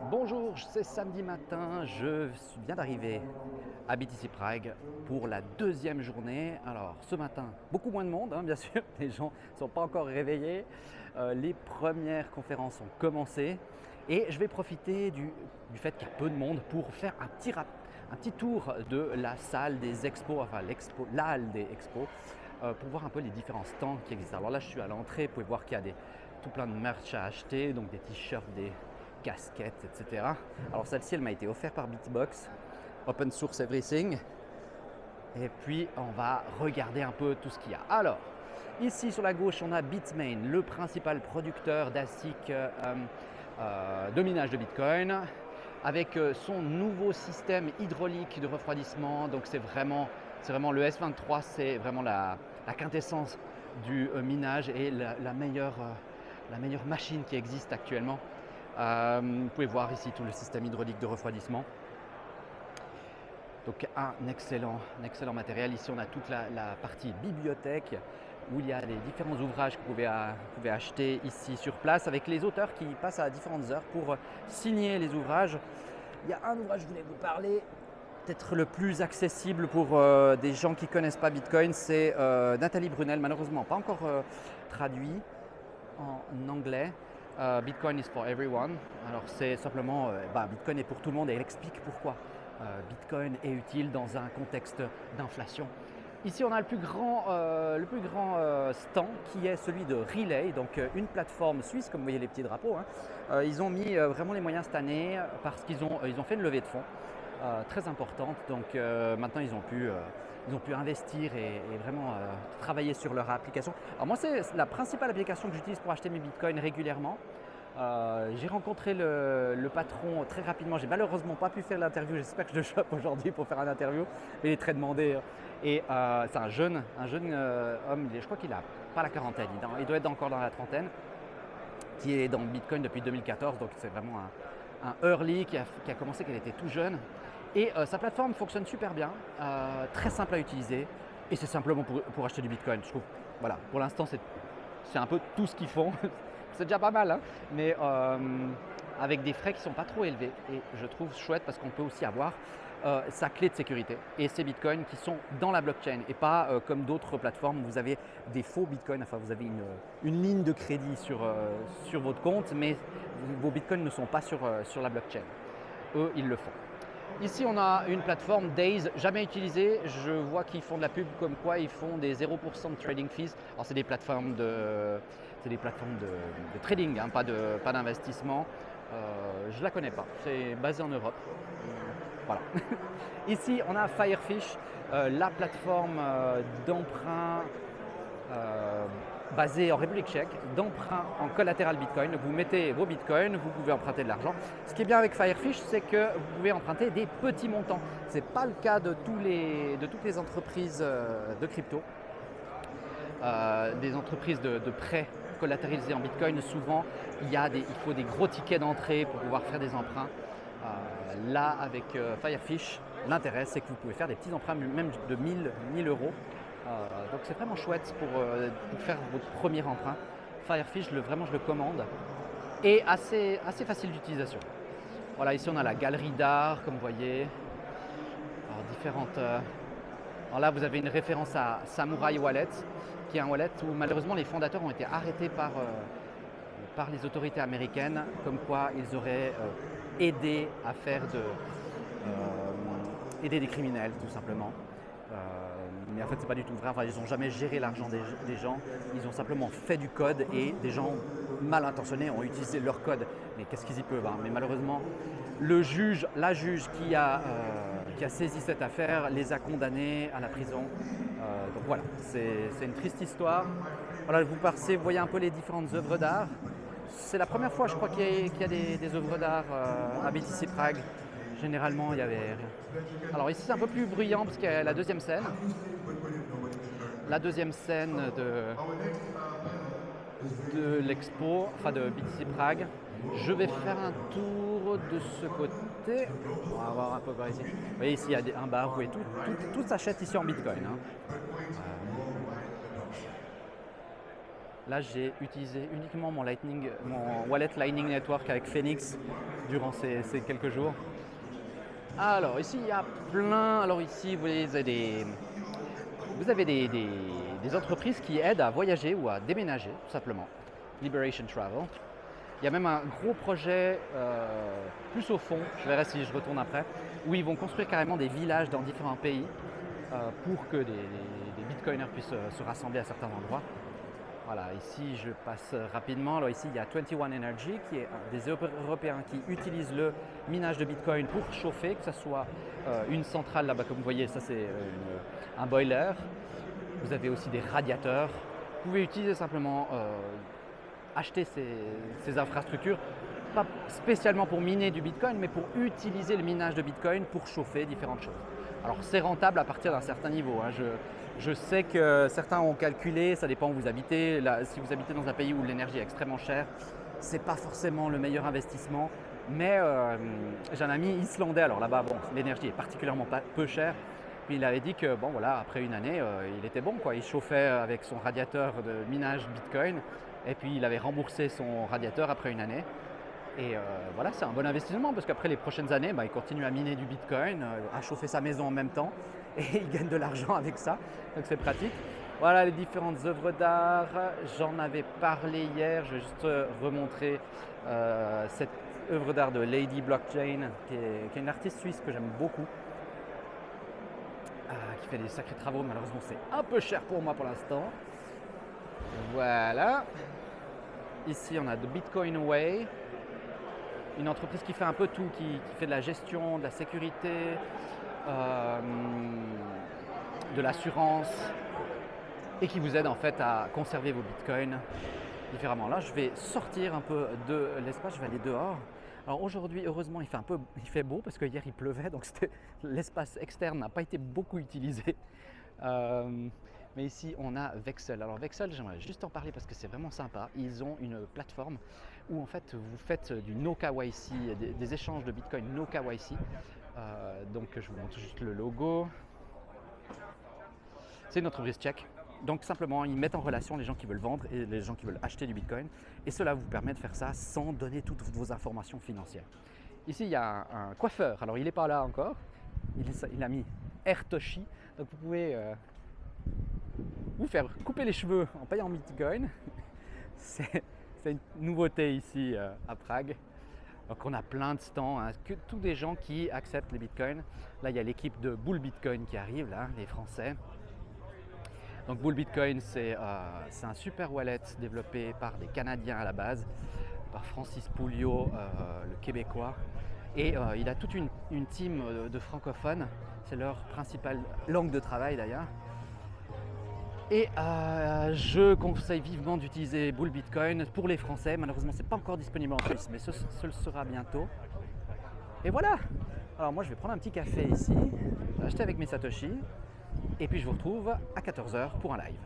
Bonjour, c'est samedi matin, je viens d'arriver à BTC Prague pour la deuxième journée. Alors ce matin, beaucoup moins de monde, bien sûr, les gens ne sont pas encore réveillés. Les premières conférences ont commencé et je vais profiter du fait qu'il y a peu de monde pour faire un petit tour de la salle des expos, enfin la halle des expos, pour voir un peu les différents stands qui existent. Alors là, je suis à l'entrée, vous pouvez voir qu'il y a tout plein de merch à acheter, donc des t-shirts, des casquettes, etc. Alors celle-ci, elle m'a été offerte par Beatbox, open source everything. Et puis on va regarder un peu tout ce qu'il y a. Alors, ici sur la gauche, on a Bitmain, le principal producteur d'ASIC de minage de Bitcoin, avec son nouveau système hydraulique de refroidissement. Donc c'est vraiment le S23, c'est vraiment la quintessence du minage et la meilleure machine qui existe actuellement. Vous pouvez voir ici tout le système hydraulique de refroidissement. Donc un excellent matériel. Ici on a toute la partie bibliothèque où il y a les différents ouvrages que vous pouvez acheter ici sur place avec les auteurs qui passent à différentes heures pour signer les ouvrages. Il y a un ouvrage que je voulais vous parler, peut-être le plus accessible pour des gens qui ne connaissent pas Bitcoin, c'est Nathalie Brunel, malheureusement pas encore traduit en anglais. Bitcoin is for everyone. Alors c'est simplement Bitcoin est pour tout le monde et elle explique pourquoi Bitcoin est utile dans un contexte d'inflation. Ici on a le plus grand stand qui est celui de Relay, donc une plateforme suisse, comme vous voyez les petits drapeaux. Ils ont mis vraiment les moyens cette année parce qu'ils ont fait une levée de fonds très importante. Donc maintenant ils ont pu investir et vraiment travailler sur leur application. Alors moi c'est la principale application que j'utilise pour acheter mes bitcoins régulièrement. J'ai rencontré le patron très rapidement. J'ai malheureusement pas pu faire l'interview. J'espère que je le chope aujourd'hui pour faire une interview. Mais il est très demandé. Et c'est un jeune homme. Je crois qu'il n'a pas la quarantaine. Il doit être encore dans la trentaine. Qui est dans le Bitcoin depuis 2014. Donc c'est vraiment un early qui a commencé quand il était tout jeune. Et sa plateforme fonctionne super bien. Très simple à utiliser. Et c'est simplement pour acheter du Bitcoin. Je trouve. Voilà. Pour l'instant c'est un peu tout ce qu'ils font. C'est déjà pas mal, mais avec des frais qui ne sont pas trop élevés. Et je trouve chouette parce qu'on peut aussi avoir sa clé de sécurité et ces bitcoins qui sont dans la blockchain et pas comme d'autres plateformes où vous avez des faux bitcoins. Enfin, vous avez une ligne de crédit sur votre compte, mais vos bitcoins ne sont pas sur la blockchain. Eux, ils le font. Ici, on a une plateforme Daze, jamais utilisée. Je vois qu'ils font de la pub comme quoi ils font des 0% de trading fees. Alors, c'est des plateformes de trading, pas d'investissement. Je ne la connais pas. C'est basé en Europe. Voilà. Ici, on a Firefish, la plateforme d'emprunt basée en République tchèque, d'emprunt en collatéral Bitcoin. Vous mettez vos Bitcoins, vous pouvez emprunter de l'argent. Ce qui est bien avec Firefish, c'est que vous pouvez emprunter des petits montants. Ce n'est pas le cas de toutes les entreprises de crypto. Des entreprises de prêts collatéralisés en Bitcoin, souvent il faut des gros tickets d'entrée pour pouvoir faire des emprunts. Là, avec Firefish, l'intérêt c'est que vous pouvez faire des petits emprunts même de 1000 euros. Donc c'est vraiment chouette pour faire votre premier emprunt. Firefish, vraiment je le commande et assez facile d'utilisation. Voilà, ici on a la galerie d'art comme vous voyez. Alors, différentes. Alors là vous avez une référence à Samurai Wallet, qui est un wallet où malheureusement les fondateurs ont été arrêtés par les autorités américaines, comme quoi ils auraient aidé à aider des criminels tout simplement. Mais en fait c'est pas du tout vrai, ils n'ont jamais géré l'argent des gens, ils ont simplement fait du code et des gens mal intentionnés ont utilisé leur code. Mais qu'est-ce qu'ils y peuvent Mais malheureusement la juge qui a saisi cette affaire les a condamnés à la prison. Donc voilà, c'est une triste histoire. Voilà, vous voyez un peu les différentes œuvres d'art. C'est la première fois je crois qu'il y a des œuvres d'art à BTC Prague. Généralement, il y avait rien. Alors ici, c'est un peu plus bruyant parce qu'il y a la deuxième scène. La deuxième scène de l'expo, enfin de BTC Prague. Je vais faire un tour de ce côté. On va voir un peu par ici. Vous voyez, ici, il y a un bar. Vous voyez, tout s'achète ici en Bitcoin. Là, j'ai utilisé uniquement mon wallet Lightning Network avec Phoenix durant ces quelques jours. Alors ici, il y a plein. Alors ici, vous avez des entreprises qui aident à voyager ou à déménager, tout simplement. Liberation Travel. Il y a même un gros projet plus au fond, je verrai si je retourne après, où ils vont construire carrément des villages dans différents pays pour que des bitcoiners puissent se rassembler à certains endroits. Voilà, ici je passe rapidement. Alors ici il y a 21 Energy qui est des Européens qui utilisent le minage de Bitcoin pour chauffer, que ce soit une centrale là-bas comme vous voyez, ça c'est un boiler. Vous avez aussi des radiateurs. Vous pouvez utiliser simplement acheter ces infrastructures, pas spécialement pour miner du Bitcoin, mais pour utiliser le minage de Bitcoin pour chauffer différentes choses. Alors c'est rentable à partir d'un certain niveau. Je sais que certains ont calculé, ça dépend où vous habitez. Là, si vous habitez dans un pays où l'énergie est extrêmement chère, ce n'est pas forcément le meilleur investissement. Mais j'ai un ami islandais, alors là-bas, bon, l'énergie est particulièrement peu chère. Puis il avait dit que bon, voilà, après une année, il était bon, quoi. Il chauffait avec son radiateur de minage Bitcoin et puis il avait remboursé son radiateur après une année. Et voilà, c'est un bon investissement parce qu'après les prochaines années, il continue à miner du Bitcoin, à chauffer sa maison en même temps et il gagne de l'argent avec ça, donc c'est pratique. Voilà les différentes œuvres d'art, j'en avais parlé hier, je vais juste remontrer cette œuvre d'art de Lady Blockchain qui est une artiste suisse que j'aime beaucoup, qui fait des sacrés travaux, malheureusement c'est un peu cher pour moi pour l'instant. Voilà, ici on a The Bitcoin Way. Une entreprise qui fait un peu tout, qui fait de la gestion, de la sécurité, de l'assurance et qui vous aide en fait à conserver vos bitcoins différemment. Là, je vais sortir un peu de l'espace, je vais aller dehors. Alors aujourd'hui, heureusement, il fait beau parce que hier il pleuvait, donc l'espace externe n'a pas été beaucoup utilisé. Mais ici, on a Vexel. Alors Vexel, j'aimerais juste en parler parce que c'est vraiment sympa. Ils ont une plateforme où en fait vous faites du no KYC, des échanges de Bitcoin no KYC. Donc je vous montre juste le logo. C'est une entreprise tchèque. Donc simplement, ils mettent en relation les gens qui veulent vendre et les gens qui veulent acheter du Bitcoin. Et cela vous permet de faire ça sans donner toutes vos informations financières. Ici, il y a un coiffeur. Alors il n'est pas là encore. Il a mis Airtoshi. Donc vous pouvez vous faire couper les cheveux en payant en Bitcoin. C'est une nouveauté ici à Prague. Donc on a plein de stands, que tous des gens qui acceptent les Bitcoins. Là il y a l'équipe de Bull Bitcoin qui arrive, là, les Français. Donc Bull Bitcoin c'est un super wallet développé par des Canadiens à la base, par Francis Pouliot, le Québécois. Et il a toute une team de francophones, c'est leur principale langue de travail d'ailleurs. Et je conseille vivement d'utiliser Bull Bitcoin pour les Français. Malheureusement, ce n'est pas encore disponible en Suisse, mais ce le sera bientôt. Et voilà. Alors moi, je vais prendre un petit café ici, acheter avec mes Satoshi, et puis je vous retrouve à 14h pour un live.